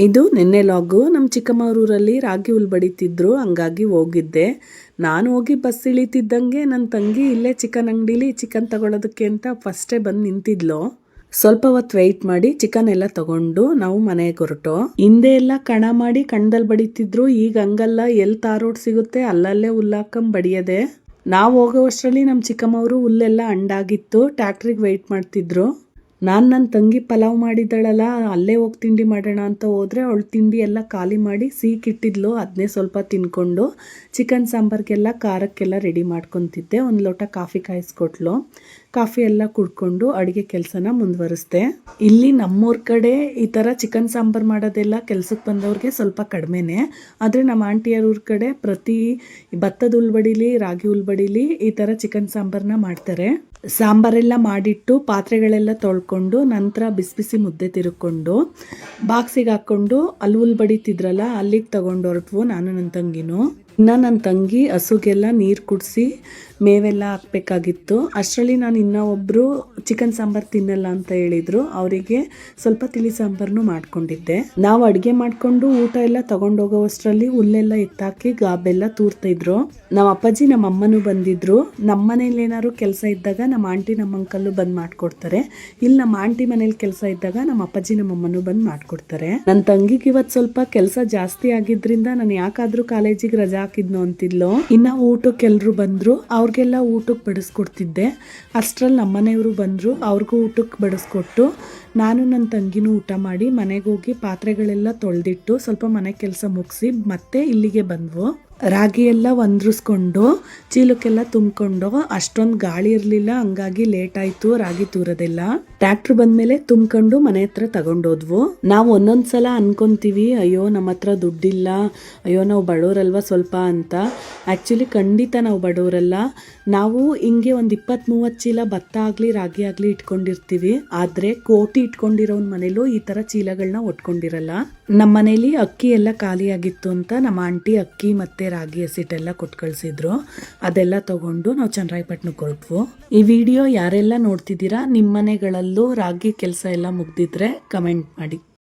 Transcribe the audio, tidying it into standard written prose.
ಇದು ನಿನ್ನೆ ಲಾಗು. ನಮ್ಮ ಚಿಕ್ಕಮ್ಮವ್ರೂರಲ್ಲಿ ರಾಗಿ ಹುಲ್ ಬಡಿತಿದ್ರು, ಹಂಗಾಗಿ ಹೋಗಿದ್ದೆ. ನಾನು ಹೋಗಿ ಬಸ್ ಇಳಿತಿದ್ದಂಗೆ ನನ್ನ ತಂಗಿ ಇಲ್ಲೇ ಚಿಕನ್ ಅಂಗಡಿಲಿ ಚಿಕನ್ ತಗೊಳ್ಳೋದಕ್ಕೆ ಅಂತ ಫಸ್ಟೇ ಬಂದು ನಿಂತಿದ್ಲು. ಸ್ವಲ್ಪ ಹೊತ್ತು ವೆಯ್ಟ್ ಮಾಡಿ ಚಿಕನ್ ಎಲ್ಲ ತಗೊಂಡು ನಾವು ಮನೆಗೆ ಹೊರಟು. ಹಿಂದೆ ಎಲ್ಲ ಕಣ ಮಾಡಿ ಕಣದಲ್ಲಿ ಬಡಿತಿದ್ರು, ಈಗ ಹಂಗಲ್ಲ, ಎಲ್ಲಿ ತಾರೋಡ್ ಸಿಗುತ್ತೆ ಅಲ್ಲಲ್ಲೇ ಹುಲ್ಲಾಕಂಬ ಬಡಿಯದೆ. ನಾವು ಹೋಗೋವಷ್ಟರಲ್ಲಿ ನಮ್ಮ ಚಿಕ್ಕಮ್ಮವರು ಹುಲ್ಲೆಲ್ಲ ಹಂಡಾಗಿತ್ತು, ಟ್ಯಾಕ್ಟ್ರಿಗೆ ವೆಯ್ಟ್ ಮಾಡ್ತಿದ್ರು. ನಾನು ನನ್ನ ತಂಗಿ ಪಲಾವ್ ಮಾಡಿದ್ದಳಲ್ಲ, ಅಲ್ಲೇ ಹೋಗಿ ತಿಂಡಿ ಮಾಡೋಣ ಅಂತ ಹೋದರೆ ಅವಳು ತಿಂಡಿ ಎಲ್ಲ ಖಾಲಿ ಮಾಡಿ ಸೀಕಿಟ್ಟಿದ್ಲು. ಅದನ್ನೇ ಸ್ವಲ್ಪ ತಿನ್ಕೊಂಡು ಚಿಕನ್ ಸಾಂಬಾರಿಗೆಲ್ಲ ಖಾರಕ್ಕೆಲ್ಲ ರೆಡಿ ಮಾಡ್ಕೊತಿದ್ದೆ. ಒಂದು ಲೋಟ ಕಾಫಿ ಕಾಯಿಸ್ಕೊಟ್ಲು. ಕಾಫಿ ಎಲ್ಲ ಕುಡ್ಕೊಂಡು ಅಡುಗೆ ಕೆಲಸನ ಮುಂದುವರಿಸ್ದೆ. ಇಲ್ಲಿ ನಮ್ಮೂರ ಕಡೆ ಈ ಥರ ಚಿಕನ್ ಸಾಂಬಾರು ಮಾಡೋದೆಲ್ಲ ಕೆಲಸಕ್ಕೆ ಬಂದವ್ರಿಗೆ ಸ್ವಲ್ಪ ಕಡಿಮೆನೇ. ಆದರೆ ನಮ್ಮ ಆಂಟಿಯವ್ರ ಕಡೆ ಪ್ರತಿ ಭತ್ತದ ಹುಲ್ಬಡಿಲಿ ರಾಗಿ ಹುಲ್ಬಡಿಲಿ ಈ ಥರ ಚಿಕನ್ ಸಾಂಬಾರನ್ನ ಮಾಡ್ತಾರೆ. ಸಾಂಬಾರೆಲ್ಲ ಮಾಡಿಟ್ಟು ಪಾತ್ರೆಗಳೆಲ್ಲ ತೊಳ್ಕೊಂಡು ನಂತರ ಬಿಸಿ ಬಿಸಿ ಮುದ್ದೆ ತಿರುಕೊಂಡು ಬಾಕ್ಸಿಗೆ ಹಾಕ್ಕೊಂಡು ಅಲ್ಲಿ ಹುಲ್ ಬಡಿತಿದ್ರಲ್ಲ ಅಲ್ಲಿಗೆ ತಗೊಂಡು ಹೊರಟ್ವು ನಾನು ನನ್ನ ತಂಗಿನೂ. ಇನ್ನು ನನ್ನ ತಂಗಿ ಹಸುಗೆಲ್ಲ ನೀರು ಕುಡಿಸಿ ಮೇವೆಲ್ಲ ಹಾಕಬೇಕಾಗಿತ್ತು. ಅಷ್ಟರಲ್ಲಿ ನಾನು ಇನ್ನೂ ಒಬ್ಬರು ಚಿಕನ್ ಸಾಂಬಾರು ತಿನ್ನಲ್ಲ ಅಂತ ಹೇಳಿದರು, ಅವರಿಗೆ ಸ್ವಲ್ಪ ತಿಳಿ ಸಾಂಬಾರನ್ನು ಮಾಡ್ಕೊಂಡಿದ್ದೆ. ನಾವು ಅಡುಗೆ ಮಾಡಿಕೊಂಡು ಊಟ ಎಲ್ಲ ತೊಗೊಂಡೋಗೋವಷ್ಟರಲ್ಲಿ ಹುಲ್ಲೆಲ್ಲ ಎತ್ತಾಕಿ ಗಾಬೆಲ್ಲ ತೂರ್ತಿದ್ರು. ನಮ್ಮ ಅಪ್ಪಾಜಿ ನಮ್ಮ ಅಮ್ಮನೂ ಬಂದಿದ್ರು. ನಮ್ಮ ಮನೇಲಿ ಏನಾದ್ರು ಕೆಲಸ ಇದ್ದಾಗ ನಮ್ಮ ಆಂಟಿ ನಮ್ಮ ಅಂಕಲ್ಲು ಬಂದು ಮಾಡಿಕೊಡ್ತಾರೆ. ಇಲ್ಲಿ ನಮ್ಮ ಆಂಟಿ ಮನೇಲಿ ಕೆಲಸ ಇದ್ದಾಗ ನಮ್ಮ ಅಪ್ಪಾಜಿ ನಮ್ಮ ಅಮ್ಮನೂ ಬಂದು ಮಾಡಿಕೊಡ್ತಾರೆ. ನನ್ನ ತಂಗಿಗೆ ಇವತ್ತು ಸ್ವಲ್ಪ ಕೆಲಸ ಜಾಸ್ತಿ ಆಗಿದ್ರಿಂದ ನಾನು ಯಾಕಾದ್ರೂ ಕಾಲೇಜಿಗೆ ರಜಾ ಹಾಕಿದ್ನು ಅಂತಿದ್ಲು. ಇನ್ನು ಊಟಕ್ಕೆ ಎಲ್ಲರೂ ಬಂದರು, ಅವ್ರಿಗೆಲ್ಲ ಊಟಕ್ಕೆ ಬಡಿಸ್ಕೊಡ್ತಿದ್ದೆ. ಅಷ್ಟರಲ್ಲಿ ನಮ್ಮನೆಯವರು ಬಂದರು, ಅವ್ರಿಗೂ ಊಟಕ್ಕೆ ಬಡಿಸ್ಕೊಟ್ಟು ನಾನು ನನ್ನ ತಂಗಿನೂ ಊಟ ಮಾಡಿ ಮನೆಗೆ ಹೋಗಿ ಪಾತ್ರೆಗಳೆಲ್ಲ ತೊಳೆದಿಟ್ಟು ಸ್ವಲ್ಪ ಮನೆ ಕೆಲಸ ಮುಗಿಸಿ ಮತ್ತೆ ಇಲ್ಲಿಗೆ ಬಂದ್ವು. ರಾಗಿ ಎಲ್ಲ ಒಂದ್ರಿಸ್ಕೊಂಡು ಚೀಲಕ್ಕೆಲ್ಲ ತುಂಬಿಕೊಂಡು ಅಷ್ಟೊಂದು ಗಾಳಿ ಇರಲಿಲ್ಲ, ಹಂಗಾಗಿ ಲೇಟ್ ಆಯಿತು ರಾಗಿ ತೂರೋದೆಲ್ಲ. ಟ್ಯಾಕ್ಟ್ರ್ ಬಂದಮೇಲೆ ತುಂಬ್ಕೊಂಡು ಮನೆ ಹತ್ರ ತಗೊಂಡೋದ್ವು. ನಾವು ಒಂದೊಂದು ಸಲ ಅನ್ಕೊಂತೀವಿ, ಅಯ್ಯೋ ನಮ್ಮ ಹತ್ರ ದುಡ್ಡಿಲ್ಲ, ಅಯ್ಯೋ ನಾವು ಬಡವರಲ್ವ ಸ್ವಲ್ಪ ಅಂತ. ಆ್ಯಕ್ಚುಲಿ ಖಂಡಿತ ನಾವು ಬಡವರಲ್ಲ. ನಾವು ಹಿಂಗೆ ಒಂದು 20-30 ಚೀಲ ಭತ್ತ ಆಗಲಿ ರಾಗಿ ಆಗಲಿ ಇಟ್ಕೊಂಡಿರ್ತೀವಿ. ಆದರೆ ಕೋಟಿ ಇಟ್ಕೊಂಡಿರೋನ್ ಮನೇಲೂ ಈ ಥರ ಚೀಲಗಳನ್ನ ಒಟ್ಕೊಂಡಿರಲ್ಲ. ನಮ್ಮ ಮನೇಲಿ ಅಕ್ಕಿ ಎಲ್ಲ ಖಾಲಿಯಾಗಿತ್ತು ಅಂತ ನಮ್ಮ ಆಂಟಿ ಅಕ್ಕಿ ಮತ್ತು ರಾಗಿ ಹಸಿಟ್ಟೆಲ್ಲ ಕೊಟ್ಟು ಕಳಿಸಿದ್ರು. ಅದೆಲ್ಲ ತಗೊಂಡು ನಾವು ಚನ್ನರಾಯಪಟ್ಟಣಕ್ಕೆ ಹೊರಟ್ವು. ಈ ವಿಡಿಯೋ ಯಾರೆಲ್ಲ ನೋಡ್ತಿದ್ದೀರಾ, ನಿಮ್ಮ ಮನೆಗಳಲ್ಲೂ ರಾಗಿ ಕೆಲಸ ಎಲ್ಲ ಮುಗ್ದಿದ್ರೆ ಕಮೆಂಟ್ ಮಾಡಿ.